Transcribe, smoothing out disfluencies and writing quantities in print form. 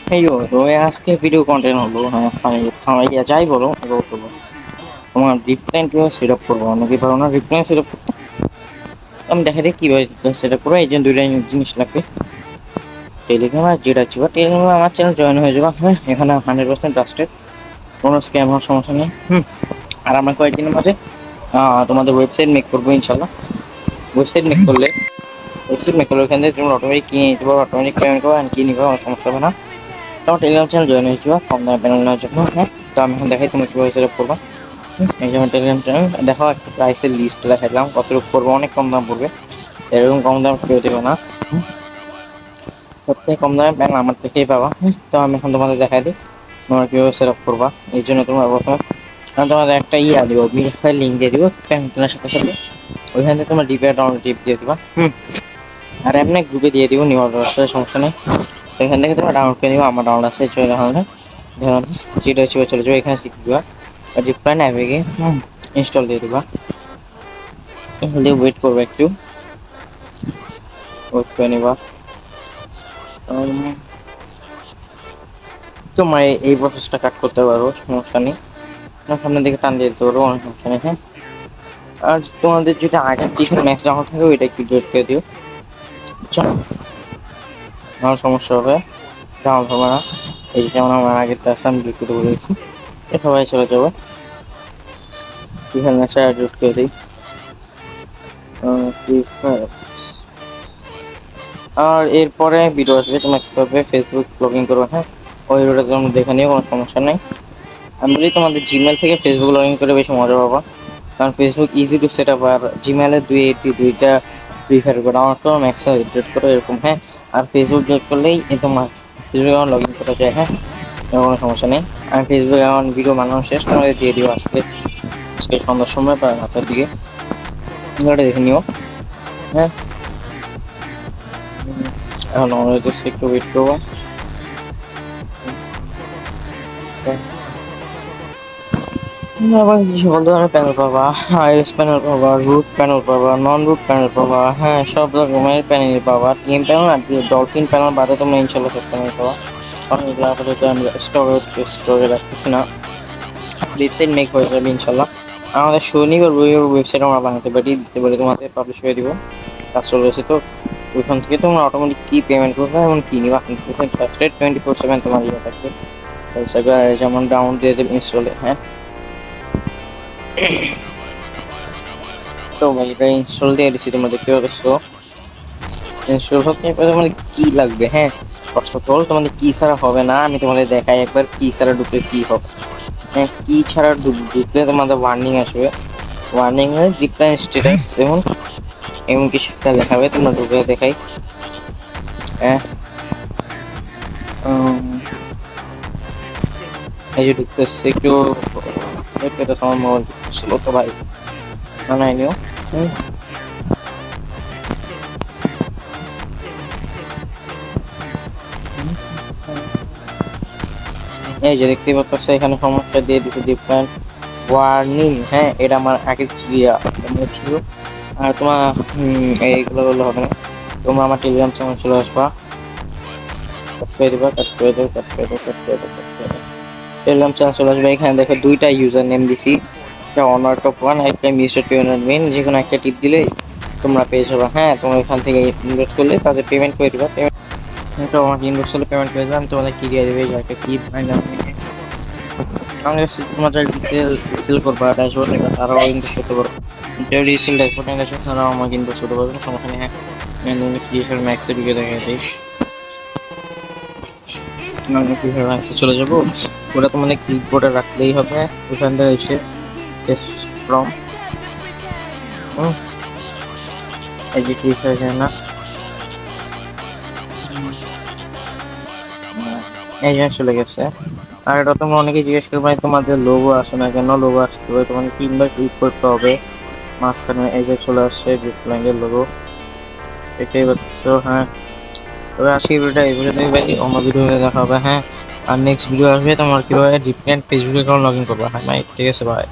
তো আজকে video content হলো, হ্যাঁ ইয়া যাই বলো এবার বলবো তোমার রিপ্লেন কিভাবে সেট আপ করবো, অনেকে পারো না রিপ্লেন সেট আপ করতে। আমি দেখা দিই কিভাবে সেট আপ করবো। এই যে দুইটা জিনিস লাগবে, টেলিগ্রাম আর যেটা ছিল টেলিগ্রামে আমার চ্যানেল জয়েন হয়ে যাবো। হ্যাঁ, এখানে 100% ট্রাস্টেড, কোনো স্ক্যাম হওয়ার সমস্যা নেই। আর আমরা কয়েকদিনের মাঝে তোমাদের ওয়েবসাইট মেক করবো ইনশাল্লাহ। ওয়েবসাইট মেক করলে ওখান থেকে তুমি অটোমেটিক কিনে নিতে পারো, অটোমেটিক পেমেন্ট করো অ্যান্ড কিনে নিবে, কোনো সমস্যা হবে না। তোমার টেলিগ্রাম চ্যানেল জয়েন হয়ে যাবে কম দামে প্যানেল নেওয়ার জন্য। হ্যাঁ, তো আমি এখন দেখাই তুমি কীভাবে সেট আপ করবা। এই যে আমার টেলিগ্রাম চ্যানেল দেখো, একটা প্রাইসের লিস্ট দেখাইলাম কতটুকু পড়বো, অনেক কম দাম পড়বে, এরকম কম দাম কেউ দেবে না। সবথেকে কম দামে প্যানেল আমার থেকেই পাবা। তো আমি এখন তোমাদের দেখাই দিই তোমরা কীভাবে সেট আপ করবা। এই জন্য তোমরা প্রথমে আমি তোমাদের একটা দিব, বিএফআই লিঙ্ক দিয়ে দিব প্যান কেনার সাথে সাথে। ওইখান থেকে তোমার ডিপি ডাউনলোড টিপ দিয়ে দিবা। আর এমনি গ্রুপে দিয়ে দিব, নেওয়ার সমস্যা নেই। তো এখান থেকে তোমরা ডাউনলোড করে নিবা, আমার ডাউনলোড আছে চলে ধরুন যেটা হচ্ছে চলে যাবে, এখানে শিখে দিবা ডিফারেন্ট অ্যাপে গিয়ে ইনস্টল দিয়ে দিবা। দিয়ে ওয়েট করবো, একটু ওয়েট করে নিবা। তোমার এই প্রসেসটা কাট করতে পারো, সমস্যা নেই। সামনের দিকে টান দিয়ে দিতে পারো, অনেক সমস্যা নেই। হ্যাঁ, আর তোমাদের যেটা আগের টিউশন ম্যাক্স ডাউনলোড থাকে ওইটা একটু ডিলিট করে দিও, চলো আমার সমস্যা হবে, ডাউনলোড হবে না। এই যেমন আমার আগের টাস্ক আমি ডিলিট করে বলেছি, সবাই চলে যাবো। টিউশন ম্যাক্সটা ডিলিট করে দিই। আর এরপরে ভিডিও আসবে তোমার কীভাবে ফেসবুক লগ ইন করবে। হ্যাঁ, ওই ভিডিওটা তোমরা দেখে নিও, কোনো সমস্যা নেই। আমি বলি তোমাদের জিমেল থেকে ফেসবুক লগ ইন করে বেশি মজা পাবা, কারণ Facebook easy to set up, আর জিমেলের দুইটা প্রিফার করো, আমার তো ম্যাক্সিমাম ডিলিট করো এরকম। হ্যাঁ, আর ফেসবুক ডিলিট করলেই তোমার ফেসবুক অ্যাকাউন্ট লগ ইন করা যায়। হ্যাঁ, কোনো সমস্যা নেই। আমি ফেসবুক অ্যাকাউন্ট ভিডিও বানানো শেষ তোমাদের দিয়ে দিব আজকে সন্ধ্যার সময় বা রাতের দিকে, ভিডিওটা দেখে নিও। হ্যাঁ, এখন আমাদের একটু ওয়েট করবো। আবার সকল ধরনের প্যানেল পাবা, আইএস প্যানেল পাবা, রুট প্যানেল পাবা, নন রুট প্যানেল পাবা। হ্যাঁ, সব রকমের প্যানেল পাবা, টিম প্যানেল আর ডলফিন প্যানেল বাদে তোমরা ইনশাল্লাহ সব প্যানেল পাবা। কারণ এগুলো আপাতত আমি স্টোরে রাখতেছি না, ওয়েবসাইট মেক হয়ে যাবে ইনশাল্লাহ। আমাদের শনিবার রবিবার ওয়েবসাইট আমরা বানাতে পারি, দিতে পারি, তোমাদের পাবলিশ করে দিব, কাজ চলে গেছে। তো ওইখান থেকে তোমরা অটোমেটিক কি পেমেন্ট করবে এবং কি নিবা 24/7 তোমার ইয়ে থাকবে, যেমন ডাউনলোড দিয়ে দেবে ইনস্টলে। হ্যাঁ, তো ভাই এটা ইনস্টল দিয়ে দিচ্ছি, তোমরা দেখতে পাচ্ছ ইনস্টল হতে তোমাদের কি লাগবে। হ্যাঁ, ফার্স্ট অফ অল তোমাদের কি ছাড়া হবে না, আমি তোমাদের দেখাই একবার কি ছাড়া ঢুকলে কি হবে। হ্যাঁ, কি ছাড়া ঢুকলে তোমাদের ওয়ার্নিং আসবে, ওয়ার্নিং এর জিপলাইন স্ট্যাটাস এমন কিছু একটা দেখাবে, তোমরা ঢুকে দেখাই। হ্যাঁ, এই যে ঢুকতেছে একটু তোমার মোবাইল ছিল তো ভাই, বানাই নিও। এই যে দেখতে পাচ্ছ এখানে সমস্যা দিয়ে দিতে ডিফারেন্ট ওয়ার্নিং। হ্যাঁ, এটা আমার আগে ছিল। আর তোমার এইগুলো বললে হবে না, তোমরা আমার টেলিগ্রাম চ্যানেল চলে আসবা, টেলিগ্রাম চ্যানেল চলে আসবে। এখানে দেখো দুইটা ইউজার নেম দিছি, একটা অনার টপ 1, একটা মিস্টার পেমেন্ট মেন, যে কোনো একটা টিপ দিলে তোমরা পেয়ে যাবে। হ্যাঁ, তোমরা এখান থেকে ইনভেস্ট করলে তাদের পেমেন্ট করে দিবা, তো আমাকে ইনভেস্ট করলে পেমেন্ট করে দিবা, আমি তোমাদের কি দিয়ে দেবে একটা কি আমাদের তোমরা যারা রিসেল করবা ড্যাশবোর্ড এটা তারাও ইনভেস্ট করতে পারো, কেউ রিসেল ড্যাশবোর্ড নিয়ে তারাও আমাকে ইনভেস্ট করতে পারবে, সমস্যা নেই। হ্যাঁ, কিভাবে ম্যাক্সে ঢুকে দেখা দিস কিভাবে ম্যাক্সে চলে যাবো, ওটা তোমাদের ক্লিপবোর্ডে রাখলেই হবে। ওখান থেকে এসে ফ্রম এই যে ক্লিক হয়ে যায় না, এই যে চলে গেছে। আর এটা তোমরা অনেকে জিজ্ঞেস করবে তোমাদের লোগো আসে না কেন, লোগো আসতে হবে তোমাকে 3বার ক্লিক করতে হবে, মাঝখানে এই যে চলে আসছে বিটকয়েনের লোগো, এটাই বলছো। হ্যাঁ, তবে আজকে ভিডিওটা এই পর্যন্তই ভাই, অন্য ভিডিওতে দেখা হবে। হ্যাঁ, আর নেক্সট ভিডিও আসবে তোমার কিভাবে different Facebook account log in করবা। হ্যাঁ ভাই, ঠিক আছে ভাই।